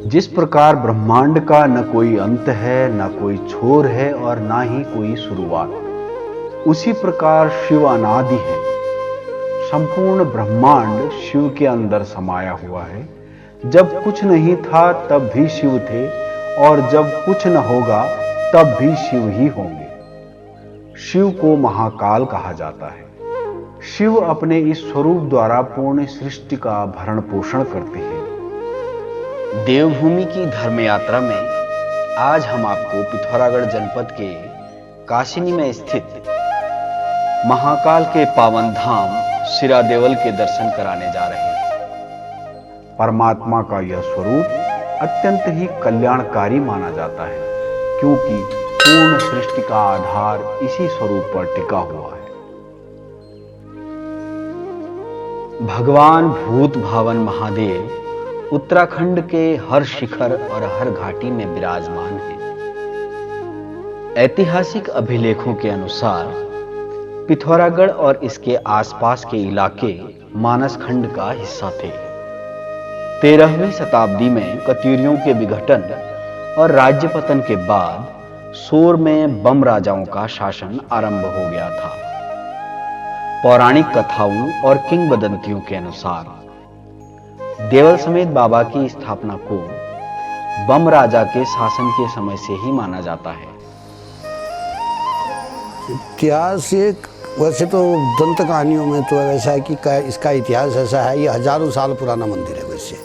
जिस प्रकार ब्रह्मांड का न कोई अंत है, न कोई छोर है और ना ही कोई शुरुआत, उसी प्रकार शिव अनादि है। संपूर्ण ब्रह्मांड शिव के अंदर समाया हुआ है। जब कुछ नहीं था तब भी शिव थे, और जब कुछ न होगा तब भी शिव ही होंगे। शिव को महाकाल कहा जाता है। शिव अपने इस स्वरूप द्वारा पूर्ण सृष्टि का भरण पोषण करते हैं। देवभूमि की धर्म यात्रा में आज हम आपको पिथौरागढ़ जनपद के काशिनी में स्थित महाकाल के पावन धाम सिरा देवल के दर्शन कराने जा रहे हैं। परमात्मा का यह स्वरूप अत्यंत ही कल्याणकारी माना जाता है, क्योंकि पूर्ण सृष्टि का आधार इसी स्वरूप पर टिका हुआ है। भगवान भूत भावन महादेव उत्तराखंड के हर शिखर और हर घाटी में विराजमान हैं। ऐतिहासिक अभिलेखों के अनुसार पिथौरागढ़ और इसके आसपास के इलाके मानस खंड का हिस्सा थे। 13वीं शताब्दी में कत्यूरियों के विघटन और राज्य पतन के बाद सोर में बम राजाओं का शासन आरंभ हो गया था। पौराणिक कथाओं और किंवदंतियों के अनुसार देवल समेत बाबा की स्थापना को बम राजा के शासन के समय से ही माना जाता है। इतिहास एक वैसे तो दंत कहानियों में तो ऐसा है कि इसका इतिहास ऐसा है, ये हजारों साल पुराना मंदिर है। वैसे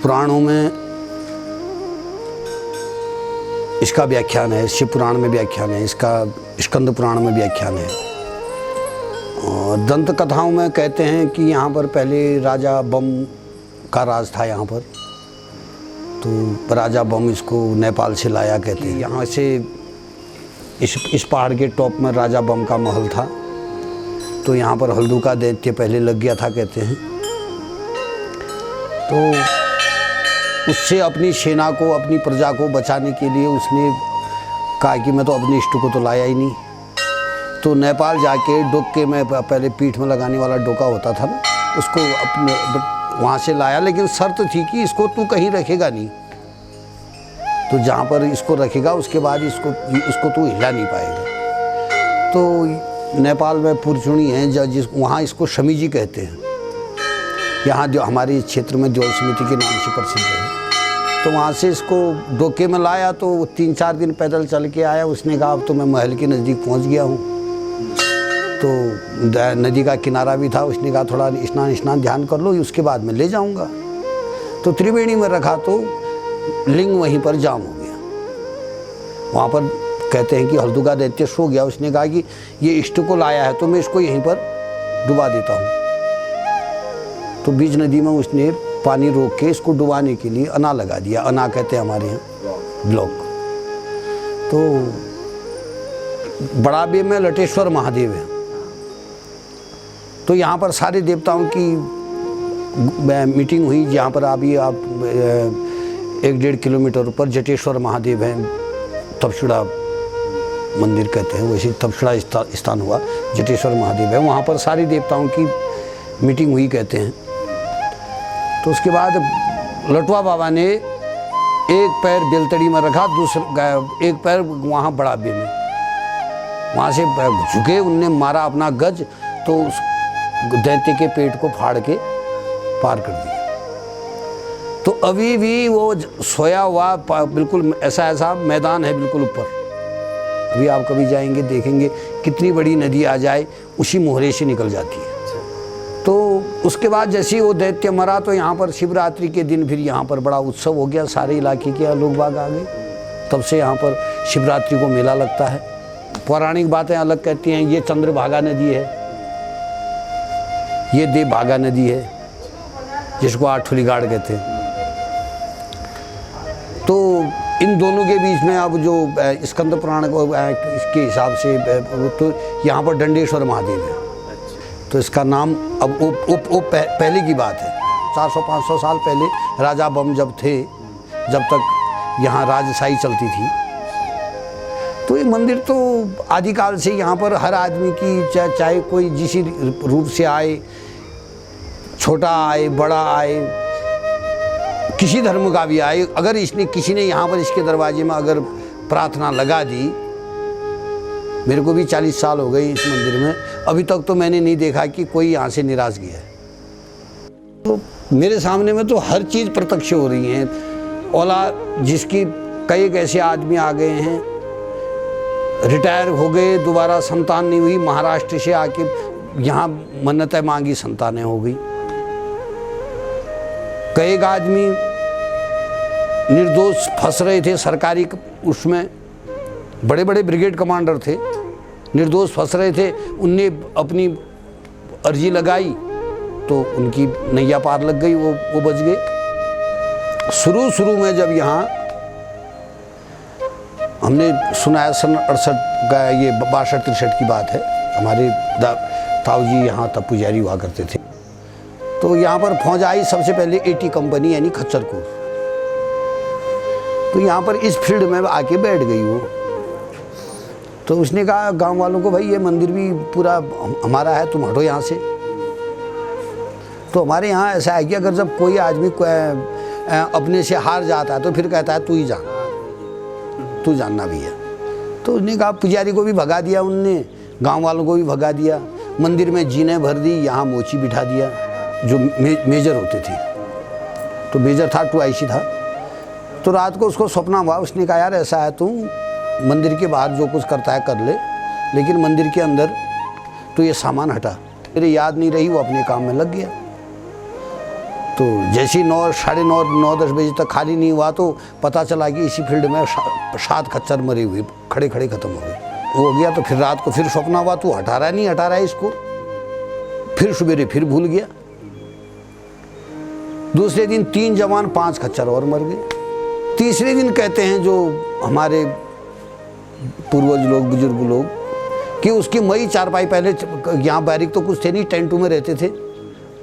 पुराणों में इसका व्याख्यान है, शिव पुराण में व्याख्यान है, इसका स्कंद पुराण में व्याख्यान है। और दंत कथाओं में कहते हैं कि यहाँ पर पहले राजा बम का राज था यहाँ पर, तो राजा बम इसको नेपाल से लाया कहते हैं। यहाँ से इस पहाड़ के टॉप में राजा बम का महल था, तो यहाँ पर हल्दू का दैत्य पहले लग गया था कहते हैं। तो उससे अपनी सेना को, अपनी प्रजा को बचाने के लिए उसने कहा कि मैं तो अपने इष्ट को तो लाया ही नहीं, तो नेपाल जाके डोके में, पहले पीठ में लगाने वाला डोका होता था ना, उसको अपने वहाँ से लाया। लेकिन शर्त थी कि इसको तू कहीं रखेगा नहीं, तो जहाँ पर इसको रखेगा उसके बाद उसको तू हिला नहीं पाएगा। तो नेपाल में पुरचुनी है, वहाँ इसको शमी जी कहते हैं। यहाँ जो हमारे क्षेत्र में देवल समिति के नाम से प्रसिद्ध है। तो वहाँ से इसको डोके में लाया, तो 3-4 दिन पैदल चल के आया। उसने कहा अब तो मैं महल के नज़दीक पहुँच गया हूँ। तो नदी का किनारा भी था, उसने कहा थोड़ा स्नान ध्यान कर लो, उसके बाद मैं ले जाऊँगा। तो त्रिवेणी में रखा तो लिंग वहीं पर जाम हो गया। वहाँ पर कहते हैं कि हल्दू का दैत्य सो गया। उसने कहा कि ये इष्ट को लाया है तो मैं इसको यहीं पर डुबा देता हूँ। तो बीच नदी में उसने पानी रोक के इसको डुबाने के लिए अना लगा दिया। अना कहते हैं हमारे यहाँ ब्लॉक। तो बड़ाबे में लटेश्वर महादेव है। तो यहाँ पर सारे देवताओं की मीटिंग हुई, जहाँ पर अभी आप 1-1.5 किलोमीटर ऊपर जटेश्वर महादेव हैं, तपसुड़ा मंदिर कहते हैं, वैसे तपसुड़ा स्थान हुआ, जटेश्वर महादेव है। वहाँ पर सारे देवताओं की मीटिंग हुई कहते हैं। तो उसके बाद लटुआ बाबा ने एक पैर बेलतड़ी में रखा, एक पैर वहाँ बड़ाबे में, वहाँ से झुके, उनने मारा अपना गज, तो उस दैत्य के पेट को फाड़ के पार कर दिया। तो अभी भी वो सोया हुआ बिल्कुल ऐसा मैदान है बिल्कुल ऊपर। अभी आप कभी जाएंगे देखेंगे कितनी बड़ी नदी आ जाए उसी मोहरे से निकल जाती है। तो उसके बाद जैसे ही वो दैत्य मरा, तो यहाँ पर शिवरात्रि के दिन फिर यहाँ पर बड़ा उत्सव हो गया। सारे इलाके के लोग बाग आ गए। तब से यहाँ पर शिवरात्रि को मेला लगता है। पौराणिक बातें अलग कहती हैं, ये चंद्रभागा नदी है, ये देवभागा नदी है, जिसको आठुली गाड़ कहते हैं। तो इन दोनों के बीच में अब जो स्कंद पुराण को इसके हिसाब से तो यहाँ पर दंडेश्वर महादेव है। तो इसका नाम अब पहले की बात है, 400-500 साल पहले राजा बम जब थे, जब तक यहाँ राजशाही चलती थी। तो ये मंदिर तो आदिकाल से यहाँ पर हर आदमी की, चाहे कोई जिस रूप से आए, छोटा आए बड़ा आए, किसी धर्म का भी आए, अगर इसने किसी ने यहाँ पर इसके दरवाजे में अगर प्रार्थना लगा दी, मेरे को भी 40 साल हो गए इस मंदिर में, अभी तक तो मैंने नहीं देखा कि कोई यहाँ से निराश गया है। तो मेरे सामने में तो हर चीज़ प्रत्यक्ष हो रही है। औलाद जिसकी कई ऐसे आदमी आ गए हैं, रिटायर हो गए, दोबारा संतान नहीं हुई, महाराष्ट्र से आके यहाँ मन्नतें मांगी, संतानें हो गई। कई आदमी निर्दोष फंस रहे थे सरकारी उसमें, बड़े बड़े ब्रिगेड कमांडर थे, निर्दोष फंस रहे थे, उनने अपनी अर्जी लगाई तो उनकी नैया पार लग गई, वो बच गए। शुरू में जब यहाँ हमने सुना है सन 68 का, ये 62-63 की बात है, हमारे ताऊ जी यहाँ तब पुजारी हुआ करते थे, तो यहाँ पर फौज आई सबसे पहले एटी कंपनी यानी खच्चर कोर, तो यहाँ पर इस फील्ड में आके बैठ गई वो। तो उसने कहा गांव वालों को, भाई ये मंदिर भी पूरा हमारा है, तुम हटो यहाँ से। तो हमारे यहाँ ऐसा है कि अगर जब कोई आदमी अपने से हार जाता है तो फिर कहता है तू ही जान, तू जानना भी है। तो उसने कहा, पुजारी को भी भगा दिया उनने, गांव वालों को भी भगा दिया, मंदिर में जीने भर दी, यहाँ मोची बिठा दिया, जो मेजर होते थे, तो मेजर था, 2 IC था। तो रात को उसको सपना हुआ, उसने कहा यार ऐसा है, तू मंदिर के बाहर जो कुछ करता है कर ले, लेकिन मंदिर के अंदर तो ये सामान हटा। मेरे याद नहीं रही, वो अपने काम में लग गया। तो जैसे ही 9, साढ़े 9, 9-10 बजे तक खाली नहीं हुआ तो पता चला कि इसी फील्ड में 7 खच्चर मरे हुए खड़े खड़े खत्म हो गए। वो हो गया तो फिर रात को फिर सपना हुआ, तू हटा रहा नहीं हटा रहा है इसको। फिर सवेरे फिर भूल गया। दूसरे दिन 3 जवान 5 खच्चर और मर गए। तीसरे दिन कहते हैं जो हमारे पूर्वज लोग, बुजुर्ग लोग, कि उसकी मई चारपाई, पहले यहाँ बैरिक तो कुछ थे नहीं, टेंटू में रहते थे,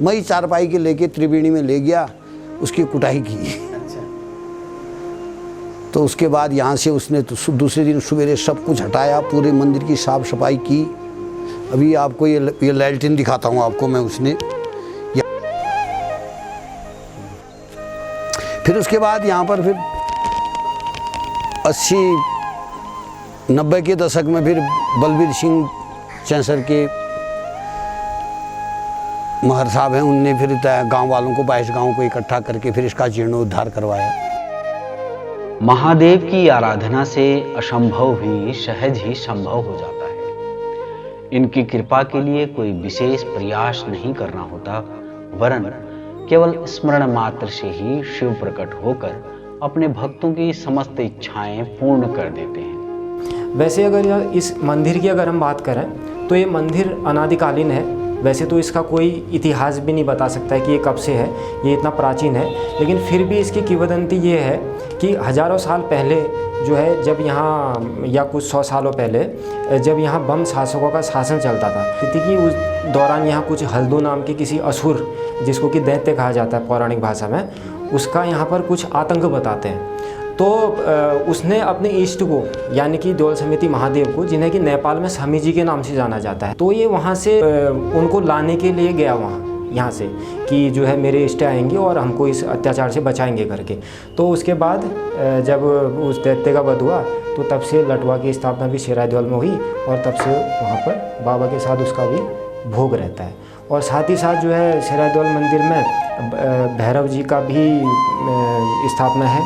मई चारपाई के लेके त्रिवेणी में ले गया, उसकी कुटाई की। तो उसके बाद यहाँ से उसने तो दूसरे दिन सवेरे सब कुछ हटाया, पूरे मंदिर की साफ सफाई की। अभी आपको ये लैल्टिन दिखाता हूँ आपको मैं, उसने फिर उसके बाद यहाँ पर फिर 80-90 के दशक में फिर बलबीर सिंह चैंसर के महर साहब हैं, उनने फिर गांव वालों को, 22 गांवों को इकट्ठा करके फिर इसका जीर्णोद्धार करवाया। महादेव की आराधना से असंभव भी सहज ही संभव हो जाता है। इनकी कृपा के लिए कोई विशेष प्रयास नहीं करना होता, वरन केवल स्मरण मात्र से ही शिव प्रकट होकर अपने भक्तों की समस्त इच्छाएं पूर्ण कर देते हैं। वैसे अगर इस मंदिर की अगर हम बात करें तो ये मंदिर अनादिकालीन है। वैसे तो इसका कोई इतिहास भी नहीं बता सकता है कि ये कब से है, ये इतना प्राचीन है, लेकिन फिर भी इसकी किंवदंती ये है कि हज़ारों साल पहले जो है, जब यहाँ, या कुछ 100 सालों पहले जब यहाँ बम शासकों का शासन चलता था, कि उस दौरान यहाँ कुछ हल्दू नाम के किसी असुर, जिसको कि दैत्य कहा जाता है पौराणिक भाषा में, उसका यहाँ पर कुछ आतंक बताते हैं। तो उसने अपने इष्ट को, यानी कि दौल समिति महादेव को, जिन्हें कि नेपाल में समी जी के नाम से जाना जाता है, तो ये वहाँ से उनको लाने के लिए गया वहाँ, यहाँ से, कि जो है मेरे इष्ट आएंगे और हमको इस अत्याचार से बचाएंगे करके। तो उसके बाद जब उस दैत्य का वध हुआ तो तब से लटवा की स्थापना भी शेरादेवल में हुई, और तब से वहाँ पर बाबा के साथ उसका भी भोग रहता है। और साथ ही साथ जो है शेरादेवल मंदिर में भैरव जी का भी स्थापना है,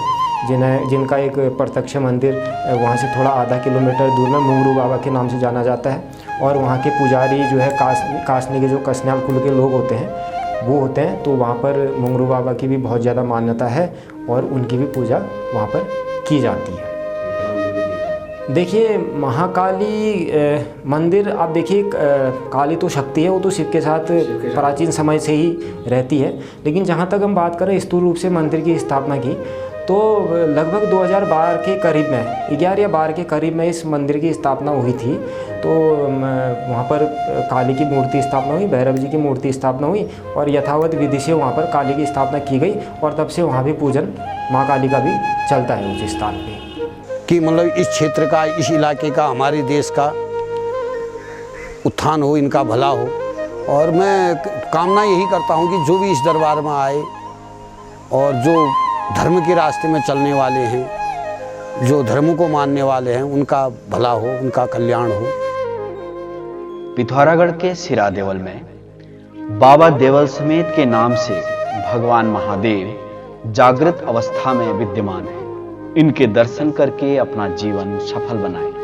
जिनका एक प्रत्यक्ष मंदिर वहाँ से थोड़ा आधा किलोमीटर दूर में मुंगरू बाबा के नाम से जाना जाता है। और वहाँ के पुजारी जो है कासनी के, जो कसन्याल कुल के लोग होते हैं वो होते हैं, तो वहाँ पर मुंगरू बाबा की भी बहुत ज़्यादा मान्यता है और उनकी भी पूजा वहाँ पर की जाती है। देखिए महाकाली मंदिर, आप देखिए काली तो शक्ति है, वो तो शिव के साथ प्राचीन समय से ही रहती है, लेकिन जहाँ तक हम बात करें स्थूल रूप से मंदिर की स्थापना की, तो लगभग 2012 के करीब में, 11 या 12 के करीब में इस मंदिर की स्थापना हुई थी। तो वहाँ पर काली की मूर्ति स्थापना हुई, भैरव जी की मूर्ति स्थापना हुई, और यथावत विधि से वहाँ पर काली की स्थापना की गई, और तब से वहाँ भी पूजन माँ काली का भी चलता है उस स्थान पे। कि मतलब इस क्षेत्र का, इस इलाके का, हमारे देश का उत्थान हो, इनका भला हो। और मैं कामना यही करता हूँ कि जो भी इस दरबार में आए और जो धर्म के रास्ते में चलने वाले हैं, जो धर्म को मानने वाले हैं, उनका भला हो, उनका कल्याण हो। पिथौरागढ़ के सिरा देवल में बाबा देवल समेत के नाम से भगवान महादेव जागृत अवस्था में विद्यमान है। इनके दर्शन करके अपना जीवन सफल बनाएं।